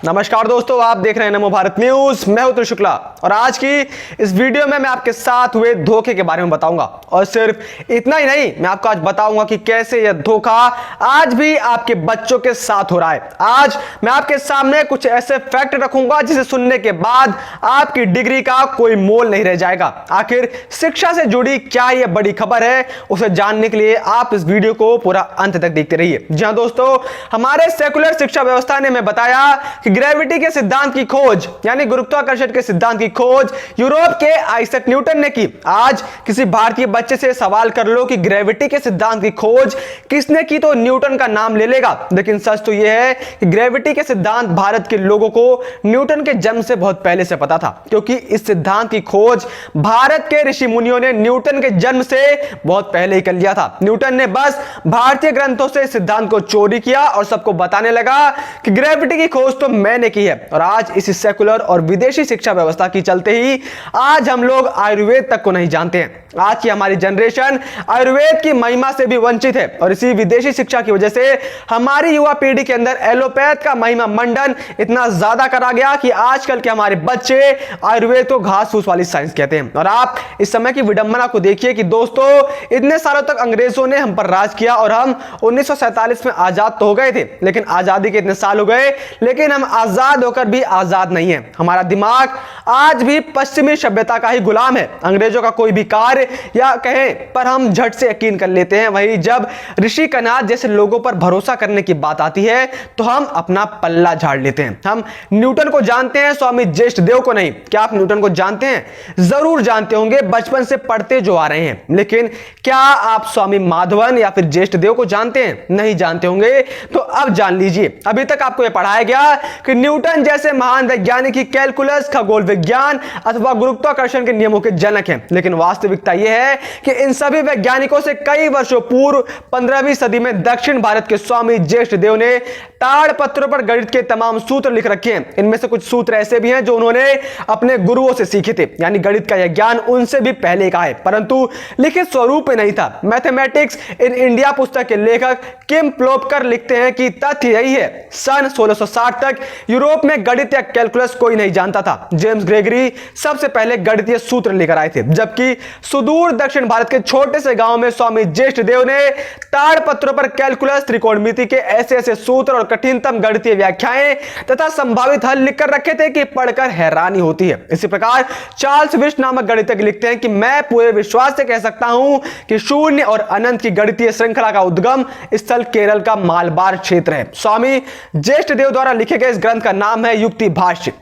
नमस्कार दोस्तों, आप देख रहे हैं नमो भारत न्यूज। मैं हूं शुक्ला और आज की इस वीडियो में मैं आपके साथ हुए धोखे के बारे में बताऊंगा। और सिर्फ इतना ही नहीं, मैं आपको आज बताऊंगा कि कैसे यह धोखा आज भी आपके बच्चों के साथ हो रहा है। आज मैं आपके सामने कुछ ऐसे फैक्ट रखूंगा जिसे सुनने के बाद आपकी डिग्री का कोई मोल नहीं रह जाएगा। आखिर शिक्षा से जुड़ी क्या यह बड़ी खबर है, उसे जानने के लिए आप इस वीडियो को पूरा अंत तक देखते रहिए। जी हां दोस्तों, हमारे सेकुलर शिक्षा व्यवस्था ने हमें बताया कि ग्रेविटी के सिद्धांत की खोज यानी गुरुत्वाकर्षण के सिद्धांत की खोज यूरोप के आइजैक न्यूटन ने की। आज किसी भारतीय बच्चे से सवाल कर लो कि ग्रेविटी के सिद्धांत की खोज किसने की, तो न्यूटन का नाम ले लेगा। लेकिन सच तो यह है कि ग्रेविटी के सिद्धांत भारत के लोगों को न्यूटन के जन्म से बहुत पहले से पता था, क्योंकि इस सिद्धांत की खोज भारत के ऋषि मुनियों ने न्यूटन के जन्म से बहुत पहले ही कर लिया था। न्यूटन ने बस भारतीय ग्रंथों से सिद्धांत को चोरी किया और सबको बताने लगा कि ग्रेविटी की खोज तो मैंने की है। और आज इसी सेकुलर और विदेशी शिक्षा व्यवस्था की चलते ही आज हम लोग आयुर्वेद तक को नहीं जानते हैं। आज की हमारी जनरेशन आयुर्वेद की महिमा से भी वंचित है और इसी विदेशी शिक्षा की वजह से हमारी युवा पीढ़ी के अंदर एलोपैथ का महिमा मंडन इतना ज्यादा करा गया कि आजकल के हमारे बच्चे आयुर्वेद को घास फूस वाली साइंस कहते हैं। और आप इस समय की विडंबना को देखिए कि दोस्तों, इतने सालों तक अंग्रेजों ने हम पर राज किया और हम 1947 में आजाद तो हो गए थे, लेकिन आजादी के इतने साल हो गए लेकिन हम आजाद होकर भी आजाद नहीं है। हमारा दिमाग आज भी पश्चिमी सभ्यता का ही गुलाम है। अंग्रेजों का कोई भी कार्य या कहें पर हम झट से यकीन कर लेते हैं। वहीं जब ऋषि कनाद जैसे लोगों पर भरोसा करने की बात आती है तो हम अपना पल्ला झाड़ लेते हैं। हम न्यूटन को जानते हैं, स्वामी ज्येष्ठ देव को नहीं। क्या आप न्यूटन को जानते हैं? जरूर जानते होंगे, बचपन से पढ़ते जो आ रहे हैं। लेकिन क्या आप स्वामी माधवन या फिर ज्येष्ठ देव को जानते हैं? नहीं जानते होंगे, तो अब जान लीजिए। अभी तक आपको यह पढ़ाया गया कि न्यूटन जैसे महान वैज्ञानिक ही कैलकुलस, खगोल विज्ञान अथवा गुरुत्वाकर्षण के नियमों के जनक हैं। लेकिन वास्तविकता यह है कि इन सभी वैज्ञानिकों से कई वर्षों पूर्व 15वीं सदी में दक्षिण भारत के स्वामी ज्येष्ठ देव ने ताड़ पत्रों पर गणित के तमाम सूत्र लिख रखे हैं। इनमें से कुछ सूत्र ऐसे भी हैं जो उन्होंने अपने गुरुओं से सीखे थे, यानी गणित का यह ज्ञान उनसे भी पहले का है, परंतु लिखित स्वरूप में नहीं था। मैथमेटिक्स इन इंडिया पुस्तक के लेखक किम प्लोपकर लिखते हैं कि तथ्य यही है, सन 1660 तक यूरोप में गणित या कैलकुलस कोई नहीं जानता था। जेम्स ग्रेगरी सबसे पहले गणितीय सूत्र लेकर आए थे, जबकि सुदूर दक्षिण भारत के छोटे से गांव में स्वामी ज्येष्ठ देव ने ताड़ पत्रों पर कैलकुलस, त्रिकोणमिति के ऐसे ऐसे सूत्र और कठिनतम गणितीय व्याख्याएं तथा संभावित हल लिखकर रखे थे कि पढ़कर हैरानी होती है। इसी प्रकार चार्ल्स विश नामक गणितज्ञ लिखते हैं कि मैं पूरे विश्वास से कह सकता हूं कि शून्य और अनंत की गणितीय श्रृंखला का उद्गम स्थल केरल का मालबार क्षेत्र है। स्वामी ज्येष्ठ देव द्वारा लिखे गए इस ग्रंथ का नाम है युक्ति भाष्य,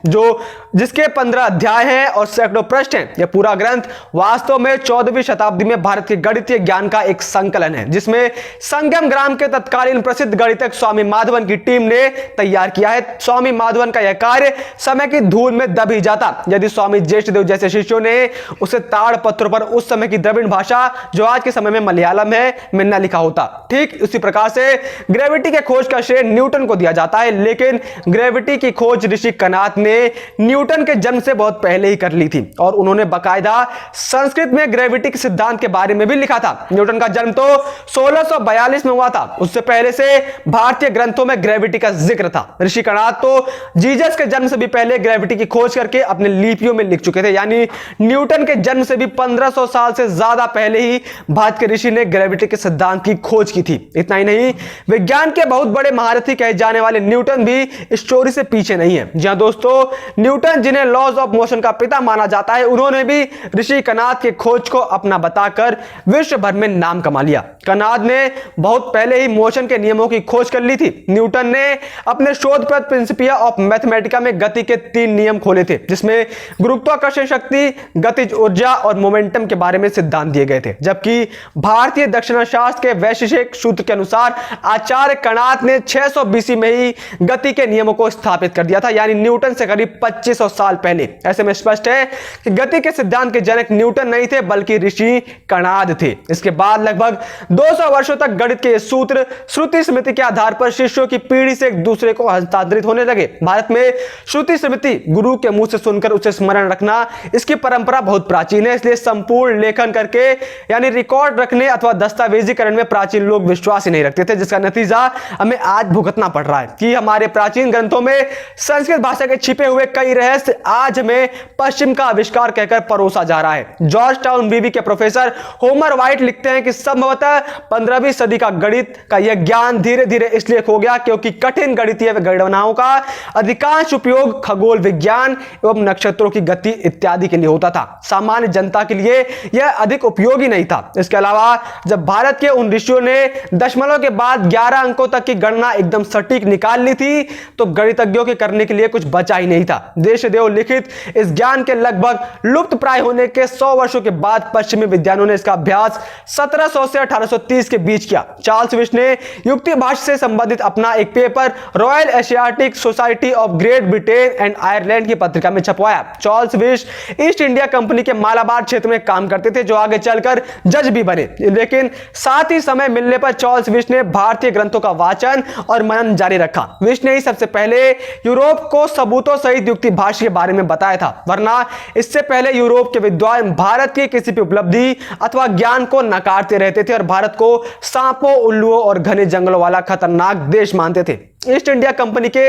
जिसके 15 अध्याय हैं और सैकड़ों पृष्ठ हैं। यह पूरा ग्रंथ वास्तव में 14वीं शताब्दी में भारत के गणितीय ज्ञान का एक संकलन है, जिसमें संगम ग्राम के तत्कालीन प्रसिद्ध गणितज्ञ स्वामी माधवन की टीम ने तैयार किया है। स्वामी माधवन का यह कार्य समय की धूल में दब ही जाता यदि स्वामी ज्येष्ठ देव जैसे शिष्यों ने उसे ताड़ पत्रों पर उस समय की द्रविड़ भाषा, जो आज के समय में मलयालम है, में न लिखा होता। ठीक उसी प्रकार से ग्रेविटी के खोज का श्रेय न्यूटन को दिया जाता है, लेकिन ग्रेविटी की खोज ऋषि कनाद ने न्यूटन के जन्म से बहुत पहले ही कर ली थी और उन्होंने बाकायदा संस्कृत में ग्रेविटी के सिद्धांत के बारे में भी लिखा था। न्यूटन का जन्म तो 1642 में हुआ था, उससे पहले से भारतीय ग्रंथों में ग्रेविटी का जिक्र था। ऋषि कनाद तो जीसस के जन्म से भी पहले ग्रेविटी की खोज करके अपने लिपियों में लिख चुके थे, यानी न्यूटन के जन्म से भी 1500 साल से ज्यादा पहले ही भारत के ऋषि ने ग्रेविटी के सिद्धांत की खोज की थी। इतना ही नहीं, विज्ञान के बहुत बड़े महारथी कहे जाने वाले न्यूटन भी इस चोरी से पीछे नहीं है। जी हां दोस्तों, न्यूटन जिन्हें लॉज ऑफ मोशन का पिता माना जाता है, उन्होंने भी ऋषि कनाद के खोज को अपना बताकर विश्व भर में नाम कमा लिया। कनाद ने बहुत पहले ही मोशन के नियमों की खोज कर ली थी। न्यूटन ने अपने शोध पत्र प्रिंसिपिया ऑफ मैथमेटिका में गति के 3 नियम खोले थे, जिसमें गुरुत्वाकर्षण शक्ति, गतिज ऊर्जा और मोमेंटम के बारे में सिद्धांत दिए गए थे। जबकि भारतीय दक्षिणाशास्त्र के वैशेषिक सूत्र के अनुसार आचार्य कनाद ने 600 बीसी में ही गति के नियमों को स्थापित कर दिया था, यानी न्यूटन से करीब 2500 साल पहले। ऐसे में स्पष्ट है कि गति के सिद्धांत के जनक न्यूटन नहीं थे बल्कि ऋषि कनाद थे। इसके बाद लगभग 200 वर्षों तक गणित के सूत्र श्रुति स्मृति के आधार पर शिष्यों की पीढ़ी से एक दूसरे को हस्तांतरित होने लगे। भारत में श्रुति स्मृति गुरु के मुंह से सुनकर उसे स्मरण रखना, इसकी परंपरा बहुत प्राचीन है। इसलिए संपूर्ण लेखन करके यानी रिकॉर्ड रखने अथवा दस्तावेजीकरण में प्राचीन लोग विश्वास ही नहीं रखते थे, जिसका नतीजा हमें आज भुगतना पड़ रहा है कि हमारे प्राचीन ग्रंथों ग्रंथों में संस्कृत भाषा के छिपे हुए कई रहस्य आज हमें पश्चिम का आविष्कार कहकर परोसा जा रहा है। जॉर्ज टाउन बीबी के प्रोफेसर होमर वाइट लिखते हैं कि संभवतः 15वीं सदी का गणित का यह ज्ञान धीरे धीरे इसलिए खो गया क्योंकि कठिन गणितीय गणनाओं का अधिकांश उपयोग खगोल विज्ञान एवं नक्षत्रों की गति इत्यादि के लिए होता था। सामान्य जनता के लिए यह अधिक उपयोगी नहीं था। इसके अलावा जब भारत के उन ऋषियों ने दशमलव के बाद 11 अंकों तक की गणना एकदम सटीक निकाल ली थी तो गणितज्ञों के करने के लिए कुछ बचा ही नहीं था। देशदेव लिखित इस ज्ञान के लगभग लुप्त प्राय होने के 100 वर्षों के बाद पश्चिमी विद्वानों ने इसका अभ्यास 1700 से 1830 के बीच किया। चार्ल्स विश ने युक्ति भाषा से संबंधित अपना एक paper Royal Asiatic Society of Great Britain and Ireland की पत्रिका में छपवाया। Charles Whish East India Company के मालाबार क्षेत्र में काम करते थे, जो आगे चलकर जज भी बने। लेकिन साथ ही समय मिलने पर चार्ल्स विश ने भारतीय ग्रंथों का वाचन और मनन जारी रखा। विश ने ही सबसे पहले यूरोप को सबूतों सहित युक्ति भाषा के बारे में बताया था, वरना इससे पहले यूरोप के विद्वान भारत की किसी भी उपलब्धि अथवा ज्ञान को नकारते रहते थे और भारत को सांपों, उल्लुओं और घने जंगलों वाला खतरनाक देश मानते थे। ईस्ट इंडिया कंपनी के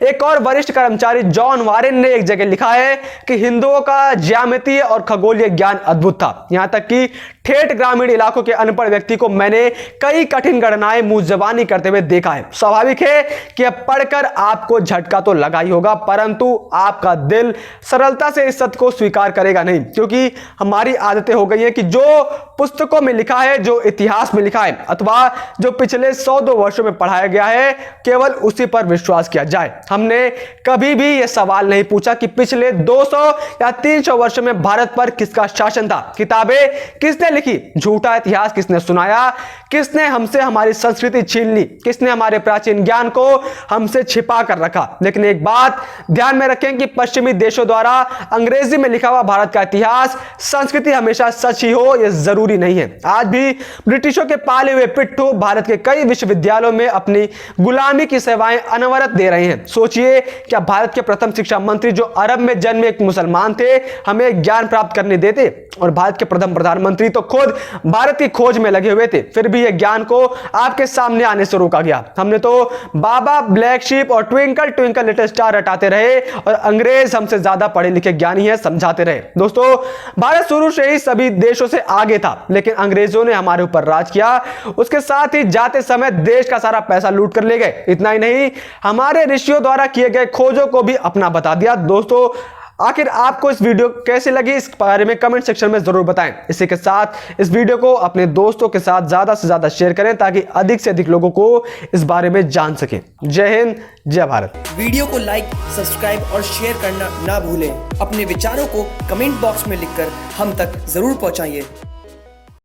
एक और वरिष्ठ कर्मचारी जॉन वारेन ने एक जगह लिखा है कि हिंदुओं का ज्यामितीय और खगोलीय ज्ञान अद्भुत था। यहां तक कि ठेठ ग्रामीण इलाकों के अनपढ़ व्यक्ति को मैंने कई कठिन गणनाएं मुंह जबानी करते हुए देखा है। स्वाभाविक है कि अब पढ़कर आपको झटका तो लगा ही होगा, परंतु आपका दिल सरलता से इस सत्य को स्वीकार करेगा नहीं, क्योंकि हमारी आदतें हो गई है कि जो पुस्तकों में लिखा है, जो इतिहास में लिखा है अथवा जो पिछले 100-2 वर्षों में पढ़ाया गया है, केवल उसी पर विश्वास किया जाए। हमने कभी भी यह सवाल नहीं पूछा कि पिछले 200 या 300 वर्षों में भारत पर किसका शासन था, किताबें किसने लिखी, झूठा इतिहास किसने सुनाया, किसने हमसे हमारी संस्कृति छीन ली, किसने हमारे प्राचीन ज्ञान को हमसे छिपा कर रखा। लेकिन एक बात ध्यान में रखें कि पश्चिमी देशों द्वारा अंग्रेजी में लिखा हुआ भारत का इतिहास, संस्कृति हमेशा सच ही हो यह जरूरी नहीं है। आज भी ब्रिटिशों के पाले हुए पिट्ठू भारत के कई विश्वविद्यालयों में अपनी गुलामी की सेवाएं अनवरत दे रहे हैं। सोचिए, क्या भारत के प्रथम शिक्षा मंत्री जो अरब में जन्मे एक मुसलमान थे हमें ज्ञान प्राप्त करने देते? और भारत के प्रथम प्रधानमंत्री तो खुद भारत की खोज में लगे हुए थे, फिर भी यह ज्ञान को आपके सामने आने से रोका गया। हमने तो बाबा, ब्लैक शीप और ट्विंकल ट्विंकल लिटिल स्टार रटाते रहे और अंग्रेज हमसे ज्यादा पढ़े लिखे ज्ञानी है समझाते रहे। दोस्तों, भारत शुरू से ही सभी देशों से आगे था, लेकिन अंग्रेजों ने हमारे ऊपर राज किया। उसके साथ ही जाते समय देश का सारा पैसा लूट कर ले गए। इतना ही नहीं, हमारे ऋषियों द्वारा किए गए खोजों को भी अपना बता दिया। दोस्तों, आखिर आपको इस वीडियो कैसे लगी इस बारे में कमेंट सेक्शन में जरूर बताएं। इसी के साथ इस वीडियो को अपने दोस्तों के साथ ज्यादा से ज्यादा शेयर करें ताकि अधिक से अधिक लोगों को इस बारे में जान सकें। जय हिंद, जय भारत। वीडियो को लाइक, सब्सक्राइब और शेयर करना ना भूलें। अपने विचारों को कमेंट बॉक्स में लिखकर हम तक जरूर पहुंचाइए।